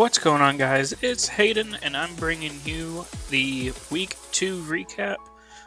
What's going on, guys? It's Hayden, and I'm bringing you the Week 2 recap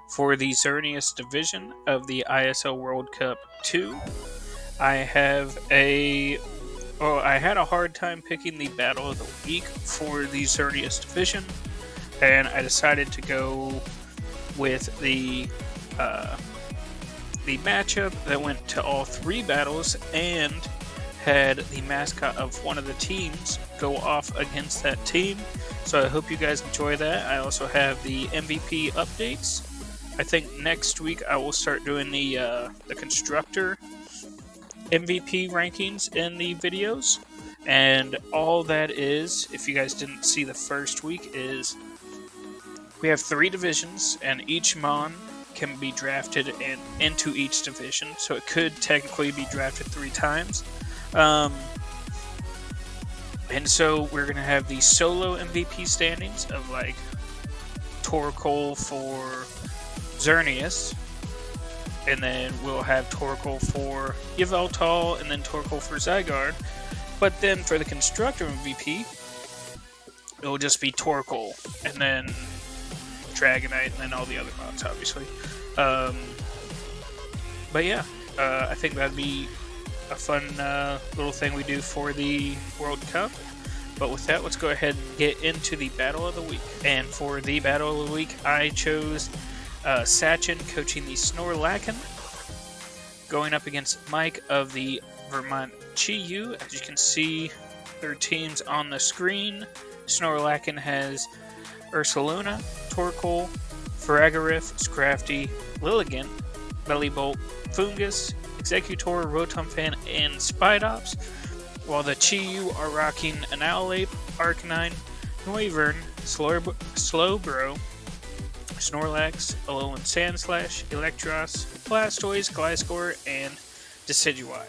for the Xerneas division of the ISL World Cup 2. I had a hard time picking the Battle of the Week for the Xerneas division, and I decided to go with the matchup that went to all three battles and had the mascot of one of the teams go off against that team. So I hope you guys enjoy that. I also have the MVP updates. I think next week I will start doing the constructor MVP rankings in the videos. And all that is, if you guys didn't see the first week, is we have 3 divisions, and each Mon can be drafted into each division. So it could technically be drafted 3 times. And so we're going to have the solo MVP standings of like Torkoal for Xerneas, and then we'll have Torkoal for Yveltal, and then Torkoal for Zygarde. But then for the constructor MVP, it will just be Torkoal, and then Dragonite, and then all the other mods, obviously. But yeah, I think that'd be a fun little thing we do for the World Cup. But with that, let's go ahead and get into the Battle of the Week. And for the Battle of the Week, I chose Sachin coaching the Snorlakin, going up against Mike of the Vermont Chi-Yu. As you can see, their teams on the screen. Snorlakin has Ursaluna, Torkoal, Faragariff, Scrafty, Lilligant, Bellybolt, Fungus, Executor, Rotomfan, and Spidops, while the Chi-Yu are rocking Anowlape, Arcanine, Noivern, Slowbro, Snorlax, Alolan Sandslash, Electros, Blastoise, Gliscor, and Decidueye.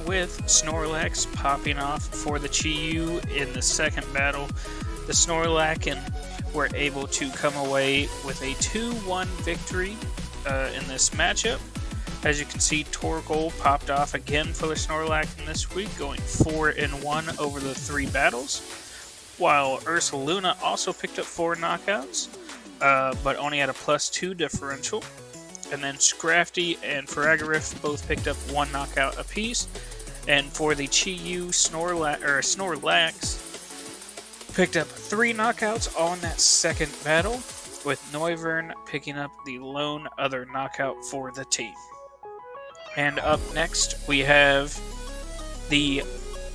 With Snorlax popping off for the Chi-Yu in the second battle, the Snorlax were able to come away with a 2-1 victory in this matchup. As you can see, Torkoal popped off again for the Snorlax in this week, going 4-1 over the 3 battles, while Ursaluna also picked up 4 knockouts, but only had a +2 differential. And then Scrafty and Faragirif both picked up 1 knockout apiece. And for the Chi-Yu, Snorlax picked up 3 knockouts on that second battle, with Noivern picking up the lone other knockout for the team. And up next, we have the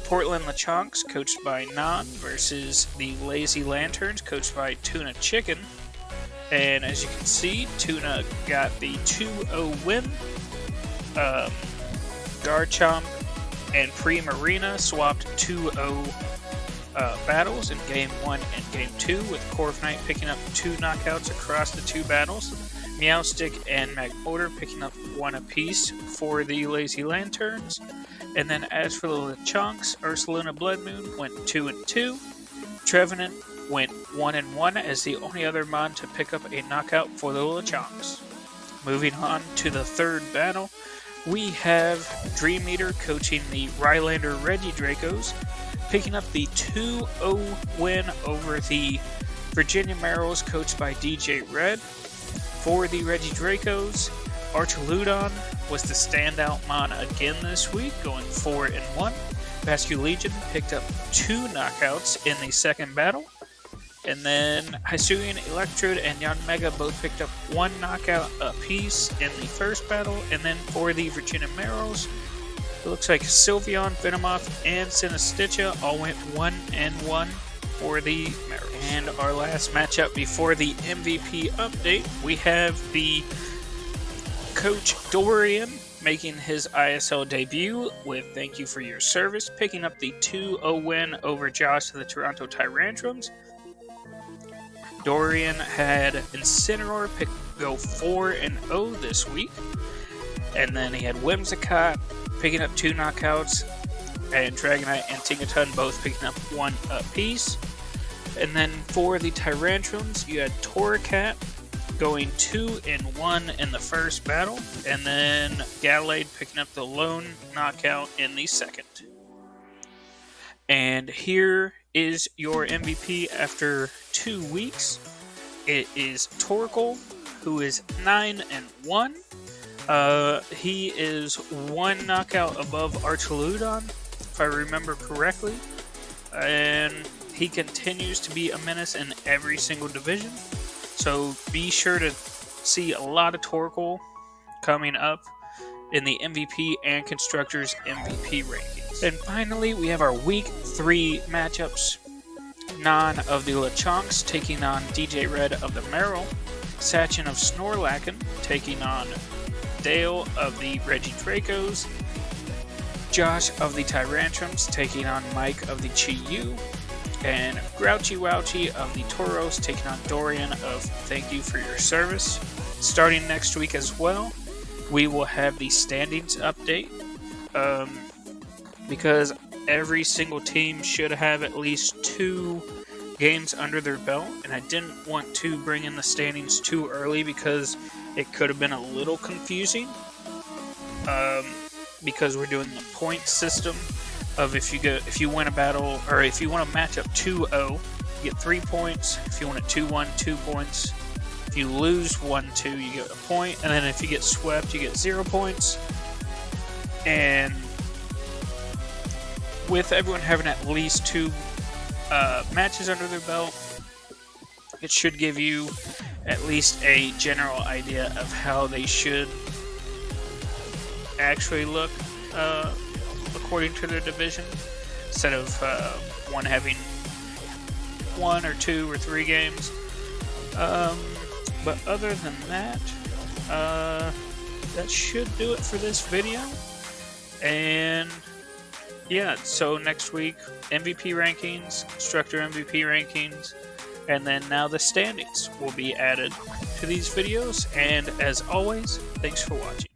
Portland Lechonks, coached by Nan, versus the Lazy Lanterns, coached by Tuna Chicken. And as you can see, Tuna got the 2-0 win. Garchomp and Primarina swapped 2-0 battles in Game 1 and Game 2, with Corviknight picking up 2 knockouts across the 2 battles. Meowstic and Magmortar picking up 1 apiece for the Lazy Lanterns. And then as for the Lechonks, Ursaluna Bloodmoon went 2-2. Trevenant went 1-1 as the only other mon to pick up a knockout for the Lechonks. Moving on to the third battle, we have Dream Eater coaching the Rylander Regidracos, picking up the 2-0 win over the Virginia Merrills, coached by DJ Red. For the Regidracos, Archaludon was the standout mon again this week, going 4-1. Basculegion picked up 2 knockouts in the second battle. And then Hisuian, Electrode, and Yanmega both picked up 1 knockout apiece in the first battle. And then for the Virginia Merrills, it looks like Sylveon, Venomoth, and Sinistcha all went 1-1 for the Merrills. And our last matchup before the MVP update, we have the Coach Dorian making his ISL debut with Thank You For Your Service, picking up the 2-0 win over Josh of the Toronto Tyrantrums. Dorian had Incineroar go 4-0 this week. And then he had Whimsicott picking up 2 knockouts, and Dragonite and Tinkaton both picking up 1 apiece. And then for the Tyrantrums, you had Torracat going 2-1 in the first battle, and then Gallade picking up the lone knockout in the second. And here is your MVP after 2 weeks. It is Torkoal, who is 9-1. He is 1 knockout above Archaludon, if I remember correctly. And he continues to be a menace in every single division. So be sure to see a lot of Torkoal coming up in the MVP and Constructors MVP rankings. And finally, we have our Week 3 matchups Nan of the Lechonks taking on DJ Red of the Merrill. Sachin of Snorlacken taking on Dale of the Reggie Dracos. Josh of the Tyrantrums taking on Mike of the Chi-Yu. And Grouchy Wouchy of the Toros taking on Dorian of Thank You for Your Service. Starting next week as well, we will have the standings update. Because every single team should have at least 2 games under their belt, and I didn't want to bring in the standings too early because it could have been a little confusing. Because we're doing the point system of if you win a battle, or if you want to match up 2-0, you get 3 points. If you win it 2-1, 2 points. If you lose 1-2, you get a point, and then if you get swept, you get 0 points. And with everyone having at least 2 matches under their belt, it should give you at least a general idea of how they should actually look according to their division, instead of one having 1 or 2 or 3 games. But other than that, that should do it for this video. And yeah, so next week, MVP rankings, Constructor MVP rankings, and then now the standings will be added to these videos. And as always, thanks for watching.